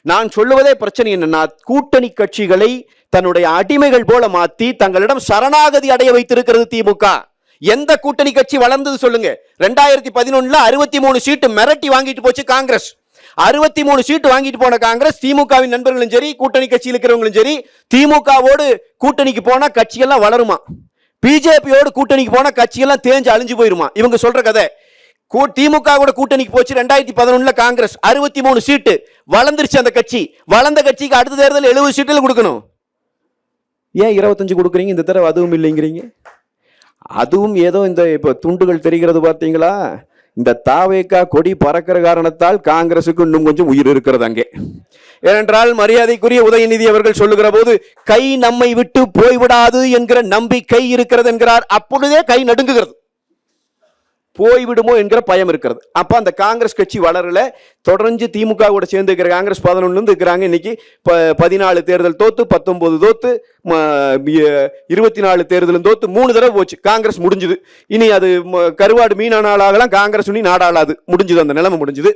நான் சொல்லுவதே பிரச்சனை என்னன்னா, கூட்டணி கட்சிகளை தன்னுடைய அடிமைகள் போல மாத்தி தங்களிடம் சரணாகதி அடைய வைத்திருக்கிறது திமுக. எந்த கூட்டணி கட்சி வளர்ந்தது சொல்லுங்க? 2011 63 சீட்டு மிரட்டி வாங்கிட்டு போச்சு காங்கிரஸ். 63 சீட்டு வாங்கிட்டு போன காங்கிரஸ், திமுகவின் நண்பர்களும் சரி, கூட்டணி கட்சியில் இருக்கிறவங்களும் சரி, திமுகவோடு கூட்டணிக்கு போனா கட்சியெல்லாம் வளருமா, பிஜேபியோடு கூட்டணிக்கு போனா கட்சியெல்லாம் தேஞ்சு அழிஞ்சு போயிருமா? இவங்க சொல்ற கதை. திமுக கூட கூட்டணிக்கு போச்சு 2011 காங்கிரஸ், 63 சீட்டு வளர்ந்துருச்சு அந்த கட்சி. வளர்ந்த கட்சிக்கு அடுத்த தேர்தல் 70 சீட்டுல கொடுக்கணும். ஏன் 25 கொடுக்குறீங்க இந்த தடவை? அதுவும் இல்லைங்கிறீங்க. அதுவும் ஏதோ இந்த இப்ப துண்டுகள் தெரிகிறது பார்த்தீங்களா? இந்த தாவேகா கொடி பறக்கிற காரணத்தால் காங்கிரசுக்கு இன்னும் கொஞ்சம் உயிர் இருக்கிறது அங்கே. ஏனென்றால் மரியாதைக்குரிய உதயநிதி அவர்கள் சொல்லுகிற போது கை நம்மை விட்டு போய்விடாது என்கிற நம்பிக்கை இருக்கிறது என்கிறார். அப்பொழுதே கை நடுங்குகிறது, போய்விடுமோ என்கிற பயம் இருக்கிறது. அப்ப அந்த காங்கிரஸ் கட்சி வளரல. தொடர்ந்து திமுக கூட சேர்ந்து இருக்கிற காங்கிரஸ் 11 இருக்கிறாங்க. இன்னைக்கு 14 தேர்தல் தோத்து, 19 தோத்து, 24 தேர்தலும் தோத்து, 3 தடவை போச்சு. காங்கிரஸ் முடிஞ்சது. இனி அது கருவாடு மீனானாலாகலாம், காங்கிரஸ் நாடாளாது. முடிஞ்சது, அந்த நிலைமை முடிஞ்சது.